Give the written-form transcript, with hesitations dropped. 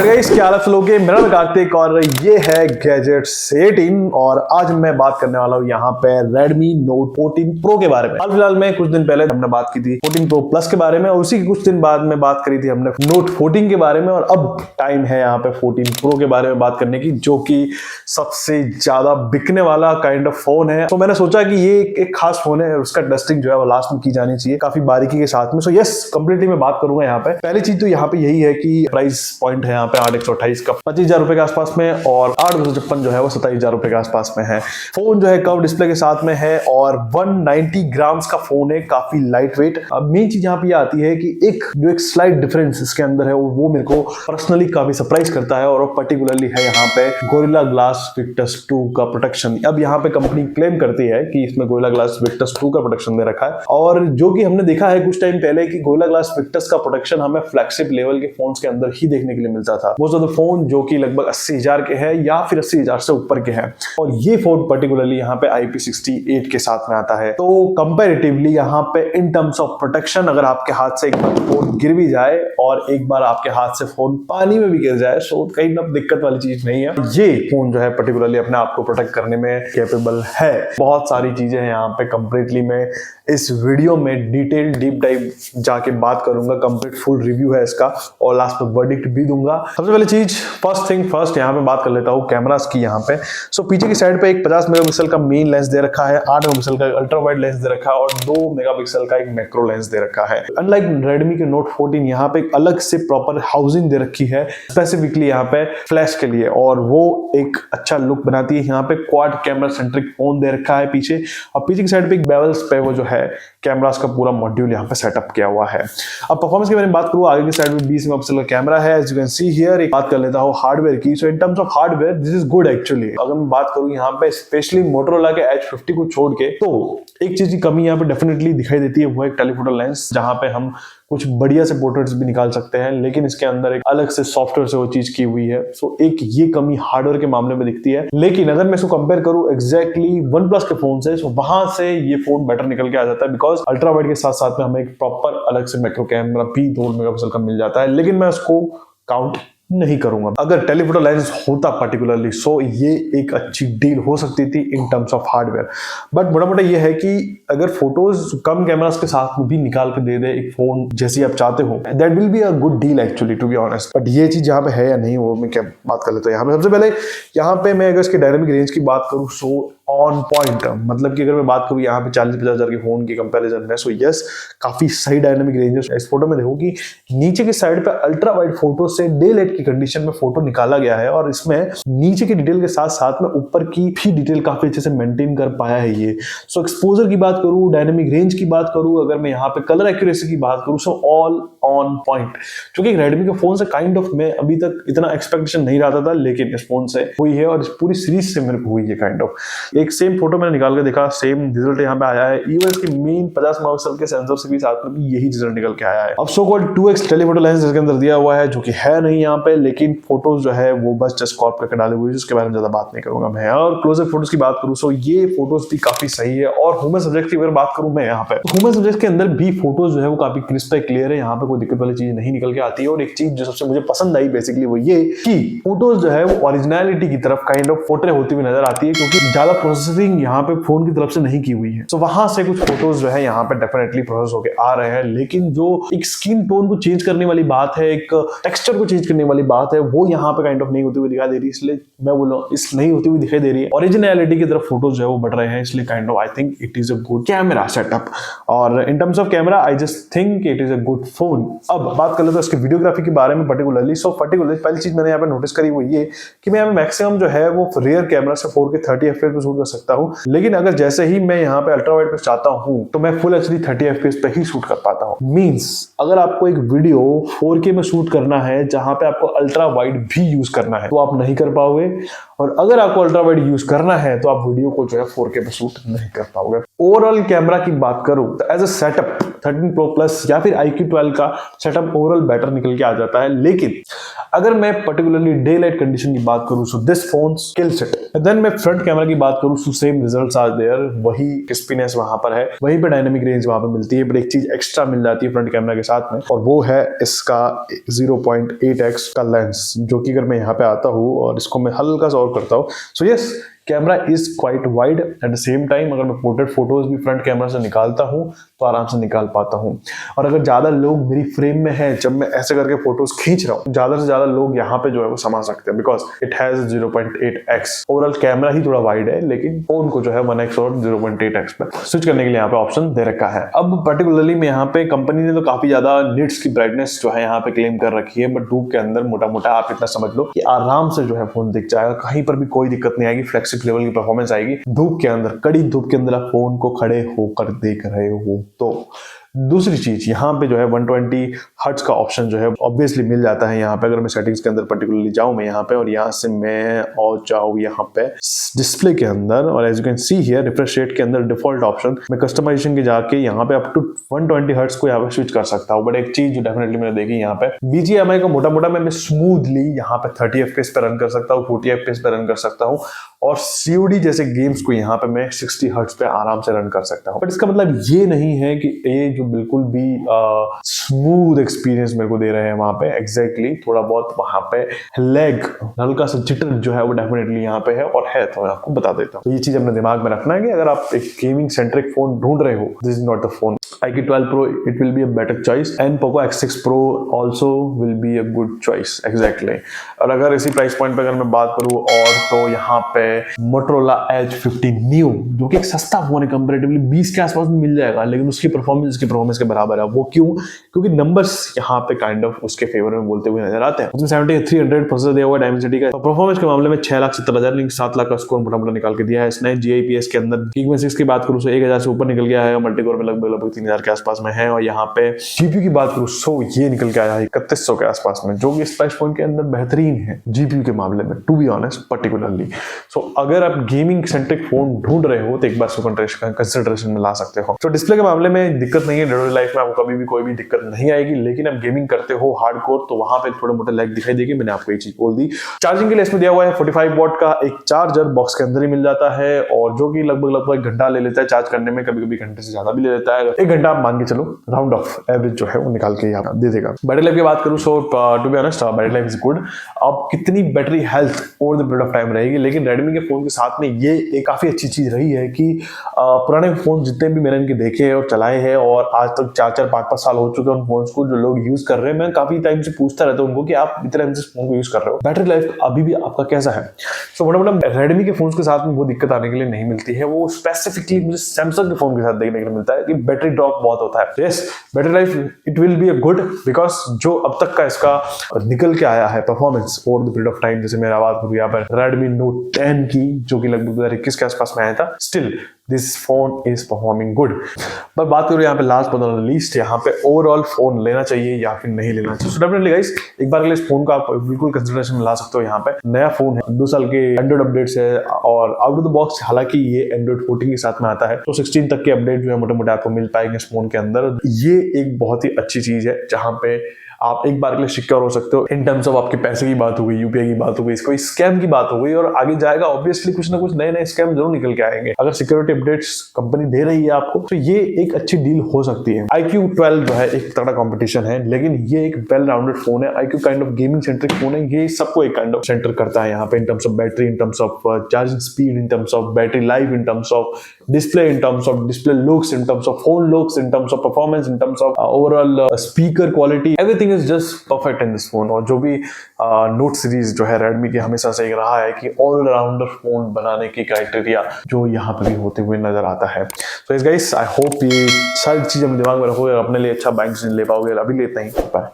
Guys क्या हाल है लोगे। मेरा नाम कार्तिक और ये है गैजेट्स 18 और आज मैं बात करने वाला हूँ यहाँ पे Redmi Note 14 Pro के बारे में। हाल फिलहाल में कुछ दिन पहले हमने बात की थी 14 Pro Plus के बारे में और उसी के कुछ दिन बाद में बात करी थी हमने Note 14 के बारे में और अब टाइम है यहाँ पे 14 Pro के बारे में बात करने की, जो कि सबसे ज्यादा बिकने वाला काइंड ऑफ फोन है। तो मैंने सोचा कि ये एक खास फोन है और उसका टेस्टिंग जो है वो लास्ट में की जानी चाहिए काफी बारीकी के साथ में। सो यस, कंप्लीटली मैं बात करूंगा यहाँ पे। पहली चीज तो यहाँ पे यही है कि प्राइस पॉइंट है यहाँ पे 8/128 का 25,000 रुपए के आसपास में और 8/256 जो है वो 27,000 रुपए के आसपास में है। फोन जो है कर्व डिस्प्ले के साथ में है और 190 ग्राम्स का फोन है, काफी लाइट वेट। अब मेन चीज यहाँ पे आती है कि एक स्लाइट डिफरेंस इसके अंदर है वो मेरे को पर्सनली काफी सरप्राइज करता है और पर्टिकुलरली है यहाँ पे गोरिल्ला ग्लास विक्टस 2 का प्रोटेक्शन। अब यहाँ पे कंपनी क्लेम करती है कि इसमें गोरिल्ला ग्लास विक्टस 2 का प्रोटेक्शन दे रखा है और जो कि हमने देखा है कुछ टाइम पहले कि गोरिल्ला ग्लास विक्टस का प्रोटेक्शन हमें फ्लैगशिप लेवल के फोन्स के अंदर ही देखने के लिए मिलता था। वो ज्यादा फोन जो कि लगभग 80,000 के है या फिर 80,000 से ऊपर के हैं और ये फोन पर्टिकुलरली यहाँ पे IP68 के साथ में आता है। तो कंपैरेटिवली यहाँ पे इन टर्म्स ऑफ प्रोटेक्शन अगर आपके हाथ से एक बार फोन गिर भी जाए और एक बार आपके हाथ से फोन पानी में भी गिर जाए तो कहीं ना दिक्कत वाली चीज नहीं है। ये फोन जो है पर्टिकुलरली अपने आप को प्रोटेक्ट करने में कैपेबल है। बहुत सारी चीजें हैं यहाँ पे कंप्लीटली मैं इस वीडियो में डिटेल डीप डाइव जाके बात करूंगा। कंप्लीट फुल रिव्यू है इसका और लास्ट में वर्डिक्ट भी दूंगा। सबसे पहले चीज फर्स्ट थिंग फर्स्ट यहाँ पे बात कर लेता हूँ कैमरास की। यहाँ पे सो पीछे की साइड पे एक 50 मेगापिक्सल का मेन लेंस दे रखा है, 8 मेगापिक्सल का अल्ट्रा वाइड लेंस दे रखा है और 2 मेगापिक्सल का एक मैक्रो लेंस दे रखा है। अनलाइक Redmi के Note 14 यहाँ पे एक अलग से प्रॉपर हाउसिंग दे रखी है स्पेसिफिकली यहाँ पे फ्लैश के लिए और वो एक अच्छा लुक बनाती है। यहाँ पे क्वाड कैमरा सेंट्रिक फोन दे रखा है पीछे और पीछे की साइड पे एक बेवल्स पे वो जो है कैमरास का पूरा मॉड्यूल यहाँ पे सेटअप किया हुआ है। अब परफॉर्मेंस के बारे में बात करूँ, आगे की साइड में 20 मेगापिक्सल का कैमरा है as you can see here. एक बात कर लेता हूँ हार्डवेयर की। So in terms of hardware this is good actually. अगर मैं बात करूँ यहाँ पे स्पेशली मोटोरोला के H50 को छोड़ के, तो एक चीज की कमी यहाँ पे डेफिनेटली दिखाई देती है, वो एक टेलीफोटो लेंस जहां पे हम कुछ बढ़िया से पोर्ट्रेट्स भी निकाल सकते हैं, लेकिन इसके अंदर एक अलग से सॉफ्टवेयर से वो चीज की हुई है। सो एक ये कमी हार्डवेयर के मामले में दिखती है। लेकिन अगर मैं इसको कंपेयर करूं एग्जैक्टली OnePlus के फोन से, वहां से ये फोन बेटर निकल के आ जाता है बिकॉज अल्ट्रा वाइड के साथ साथ में हमें एक प्रॉपर अलग से मैक्रो कैमरा भी 2 मेगापिक्सल का मिल जाता है, लेकिन मैं उसको काउंट नहीं करूंगा। अगर टेलीफोटो लेंस होता पर्टिकुलरली सो ये एक अच्छी डील हो सकती थी इन टर्म्स ऑफ हार्डवेयर। बट मोटा मोटा ये है कि अगर फोटोज कम कैमरास के साथ में भी निकाल के दे दे एक फोन जैसी आप चाहते हो, that will be a good deal actually to be honest. But ये चीज यहाँ पे है या नहीं वो मैं क्या बात कर लेता हूँ। यहाँ पे सबसे पहले यहाँ पे मैं अगर इसके डायनामिक रेंज की बात करूँ सो ऑन पॉइंट, मतलब कि अगर मैं बात करूँ यहाँ पे 40-50 हजार के फोन की कंपैरिजन में, सो यस काफी सही डायनामिक रेंज है। इस फोटो में देखो कि नीचे की साइड पे अल्ट्रा वाइड फोटो से डे लाइट की कंडीशन में फोटो निकाला गया है और इसमें नीचे की डिटेल के साथ साथ में ऊपर की भी डिटेल काफी अच्छे से मेंटेन कर पाया है ये। सो एक्सपोजर की बात करूँ, डायनामिक रेंज की बात करूँ, अगर मैं यहाँ पे कलर एक्यूरेसी की बात करूँ, सो ऑल ऑन पॉइंट। क्योंकि Redmi के फोन से काइंड ऑफ मैं अभी तक इतना एक्सपेक्टेशन नहीं रहा था, लेकिन इस फोन से हुई है और इस पूरी सीरीज से मेरे को हुई है काइंड ऑफ। एक सेम फोटो मैंने निकाल के देखा, सेम रिजल्ट यहाँ पे आया है। इवन इसकी मेन 50 मेगापिक्सल के सेंसर से भी साथ में भी यही रिजल्ट निकल के आया है। अब so called 2x telephoto lens इसके अंदर दिया हुआ है जो कि है नहीं यहाँ पे, लेकिन फोटोज जो है वो बस जस्ट क्रॉप करके डाले हुए, जिसके बारे में ज्यादा बात नहीं करूंगा मैं। और क्लोजअप फोटोज की बात करूं सो ये फोटोज भी काफी सही है। और ह्यूमन सब्जेक्ट की अगर बात करूं मैं यहाँ पे, तो ह्यूमन सब्जेक्ट के अंदर भी फोटोज जो है वो काफी क्रिस्प है, क्लियर है, यहाँ पे कोई दिक्कत वाली चीज नहीं निकल के आती है। और एक चीज जो सबसे मुझे पसंद आई बेसिकली वो ये कि फोटोज जो है वो ओरिजिनलिटी की तरफ काइंड ऑफ पोर्ट्रे होती हुई नजर आती है, क्योंकि ज्यादा प्रोसेसिंग यहाँ पे फोन की तरफ से नहीं की हुई है। तो वहां से कुछ फोटोज जो है यहाँ पे डेफिनेटली प्रोसेस होके आ रहे हैं, लेकिन जो एक स्किन टोन को चेंज करने वाली बात है, एक टेक्सचर को चेंज करने वाली बात है, वो यहाँ पे काइंड ऑफ नहीं होती हुई दिखाई दे रही है। इसलिए मैं बोलूँ इस नहीं होती हुई दिखाई दे रही है, ओरिजिनलिटी की तरफ फोटोज जो है वो बढ़ रहे हैं, इसलिए kind of I think it is a good camera setup. और in terms of camera I just think it is a good phone. अब बात कर लेते हैं इसके वीडियोग्राफी के बारे में पर्टिकुलरली। सो पर्टिकुलरली पहली चीज मैंने यहाँ पे नोटिस करी वो ये कि मैं यहाँ पे मैक्सिमम जो है वो रियर कैमरा से 4K 30 FPS पे शूट कर सकता हूँ, लेकिन अगर जैसे ही मैं यहाँ पे अल्ट्रा वाइड पे चाहता हूँ तो मैं फुल HD 30 FPS पे ही शूट कर पाता हूँ। मींस अगर आपको एक वीडियो 4K में शूट करना है जहां पे आपको अल्ट्रा वाइड भी यूज करना है तो आप नहीं कर पाओगे, और अगर आपको अल्ट्रा वाइड यूज करना है तो आप वीडियो को जो है 4K पे शूट नहीं कर पाओगे। ओवरऑल कैमरा की बात करूं तो as a setup 13 Pro Plus या फिर iQOO 12 का सेटअप ओवरऑल बेटर निकल के आ जाता है। लेकिन अगर मैं पर्टिकुलरली डे लाइट कंडीशन की बात करूं so this phone kills it. Then मैं फ्रंट कैमरा की बात करूं so same results are there, वही क्रिस्पीनेस वहां पर है, वहीं पे डायनामिक रेंज वहां पे मिलती है, बट एक चीज एक्स्ट्रा मिल जाती है फ्रंट कैमरा के साथ में, और वो है इसका 0.8x का लेंस, जो कि अगर मैं यहाँ पे आता हूँ और इसको मैं हल्का सा और करता हूँ so yes camera is quite wide. At the same time अगर मैं पोर्ट्रेट फोटोज भी फ्रंट कैमरा से निकालता हूं तो आराम से निकाल पाता हूं, और अगर ज्यादा लोग मेरी फ्रेम में हैं जब मैं ऐसे करके फोटोज खींच रहा हूं, ज्यादा से ज्यादा लोग यहाँ पे जो है वो समा सकते हैं, because it has 0.8x। Overall camera ही थोड़ा वाइड है, लेकिन फोन को जो है 1x और 0.8x पे स्विच करने के लिए यहाँ पे ऑप्शन दे रखा है। अब पर्टिकुलरली में यहाँ पे कंपनी ने तो काफी ज्यादा निट्स की ब्राइटनेस जो है यहाँ पे क्लेम कर रखी है, बट धूप के अंदर मोटा मोटा आप इतना समझ लो कि आराम से जो है फोन दिख जाएगा, कहीं पर भी कोई दिक्कत नहीं आएगी, फ्लेक्सिबल लेवल की परफॉर्मेंस आएगी। धूप के अंदर, कड़ी धूप के अंदर आप फोन को खड़े होकर देख रहे हो तो। दूसरी चीज यहाँ पे जो है 120 हर्ट्ज का ऑप्शन जो है ऑब्वियसली मिल जाता है यहाँ पे। अगर मैं सेटिंग्स के अंदर पर्टिकुलरली जाऊं मैं यहाँ पे, और यहाँ से मैं और जाऊं यहाँ पे डिस्प्ले के अंदर, और as you can see here refresh rate के अंदर डिफॉल्ट ऑप्शन, मैं कस्टमाइजेशन के जाके यहाँ पे अप टू 120 हर्ट्ज को यहाँ पे स्विच कर सकता हूँ। बट एक चीज जो डेफिनेटली मैंने देखी यहाँ पे BGMI को मोटा मोटा मैं स्मूथली यहाँ पे 30 FPS पे रन कर सकता हूँ, 40 FPS पे रन कर सकता हूँ, और COD जैसे गेम्स को यहाँ पे मैं 60 हर्ट्ज पे आराम से रन कर सकता हूँ। बट इसका मतलब ये नहीं है कि ये जो बिल्कुल भी स्मूथ एक्सपीरियंस मेरे को दे रहे हैं वहां पे। एग्जैक्टली थोड़ा बहुत वहां पे लैग, हल्का सा जिटर जो है वो डेफिनेटली यहाँ पे है, और है तो मैं आपको बता देता हूँ। तो ये चीज अपने दिमाग में रखना है कि अगर आप एक गेमिंग सेंट्रिक फोन ढूंढ रहे हो, this is not the phone. iQOO 12 Pro it will be a better choice and Poco X6 Pro also will be a good choice exactly। और अगर इसी प्राइस पॉइंट पे अगर मैं बात करूँ और तो यहाँ पे Motorola Edge 15 Neo, जो कि एक सस्ता फोन है कंपैरेटिवली 20 के आसपास में मिल जाएगा, लेकिन उसकी परफॉर्मेंस के बराबर है। वो क्यों? क्योंकि नंबर्स यहाँ पे काइंड ऑफ उसके फेवर में बोलते हुए नजर आते हैं। उसमें 7300 प्रोसेसर दिया हुआ है Dimensity का, तो परफॉर्मेंस के मामले में 6,70,000 लेकिन 7 लाख का स्कोर मोटा मोटा निकाल के दिया है इसने। GIPS के अंदर Geekbench 6 की बात करूँ तो 1000 से ऊपर निकल गया है, मल्टीकोर में लगभग 3000 के आसपास में है, और यहाँ पे GPU की बात करूँ सो ये निकल के आया है 3100 के आसपास में, जो कि इस प्राइस पॉइंट के अंदर बेहतरीन है GPU के मामले में, टू बी ऑनेस्ट पर्टिकुलरली। सो अगर आप गेमिंग सेंट्रिक फोन ढूंढ रहे हो तो एक बार कंसिडरेशन में ला सकते हो। तो डिस्प्ले के मामले में दिक्कत नहीं है, डे टू डे लाइफ में आपको कभी भी कोई भी दिक्कत नहीं आएगी, लेकिन अब गेमिंग करते हो हार्डकोर तो वहां पे थोड़ा मोटा लैग दिखाई देगी। मैंने आपको ये चीज बोल दी। चार्जिंग के लिए इसमें दिया हुआ है 45 वॉट का एक चार्जर बॉक्स के अंदर ही मिल जाता है, और जो कि लगभग 1 घंटा ले लेता है चार्ज करने में, कभी कभी घंटे से ज्यादा भी ले लेता है। 1 घंटा आप मान के चलो, राउंड ऑफ एवरेज जो है वो निकाल के यहाँ दे देगा। बैटरी लाइफ की बात करूँ so to be honest battery life is good. अब कितनी battery health over the period of time रहेगी, लेकिन रेडमी के फोन के साथ में ये एक काफी अच्छी चीज रही है कि पुराने फोन जितने भी मैंने इनके देखे हैं और चलाए हैं, और आज तक 4-4, 5-5 साल हो चुके हैं उन फोन को जो लोग यूज कर रहे हैं, मैं काफी टाइम से पूछता रहता हूं उनको कि आप इतने टाइम से फोन को यूज कर रहे हो, बैटरी लाइफ अभी भी आपका कैसा है। सो मोटा रेडमी के फोन के साथ में वो दिक्कत आने के लिए नहीं मिलती है, वो स्पेसिफिकली मुझे सैमसंग के फोन के साथ देखने के लिए मिलता है कि बैटरी ड्रॉप बहुत होता है। Yes, battery life it will be a good, because जो अब तक का इसका निकल के आया है performance over the period of time, जैसे मेरा बात करूँ यहाँ पर Redmi Note 10 की, जो कि लगभग 2021 के आसपास में आया था, still this phone is performing good. पर बात करूँ यहाँ पे लास्ट बट नॉट लीस्ट, यहाँ पे ओवरऑल फोन लेना चाहिए या फिर नहीं लेना चाहिए। सो डेफिनेटली गाइस एक बार के लिए इस फोन को आप बिल्कुल कंसिडरेशन में ला सकते हो। यहाँ पे नया फोन है, 2 साल के एंड्रॉइड अपडेट्स है, और आउट ऑफ द बॉक्स हालांकि ये एंड्रॉइड 14 के साथ में आता है, तो 16 तक के अपडेट जो है मोटे मोटे आपको मिल पाएंगे इस फोन के अंदर। ये एक बहुत ही अच्छी चीज है जहां पे आप एक बार के लिए सिक्योर हो सकते हो इन टर्म्स ऑफ आपके पैसे की बात हो गई, यूपीआई की बात हो गई, कोई स्कैम की बात हो गई, और आगे जाएगा ऑब्वियसली कुछ ना कुछ नए नए स्कैम जरूर निकल के आएंगे। अगर सिक्योरिटी अपडेट्स कंपनी दे रही है आपको तो ये एक अच्छी डील हो सकती है। iQOO 12 जो है एक तगड़ा कंपटीशन है, लेकिन ये एक वेल राउंडेड फोन है। iQOO kind of gaming centric phone है, ये सबको एक काइंड ऑफ सेंटर करता है यहाँ पे इन terms of battery, in terms of charging speed, in terms of battery life, in terms of display, in terms of display looks, in terms of phone looks, in terms of performance, in terms of overall speaker quality, everything is just perfect in this phone. और जो भी note series जो है Redmi की हमेशा से रहा है कि ऑलराउंडर फोन बनाने की क्राइटेरिया जो यहाँ पे भी होते हुए नजर आता है। तो गाइस आई होप ये सारी चीजें अपने दिमाग में रखोगे, अपने लिए अच्छा बाइक ले पाओगे। अभी लेते हैं, बाय।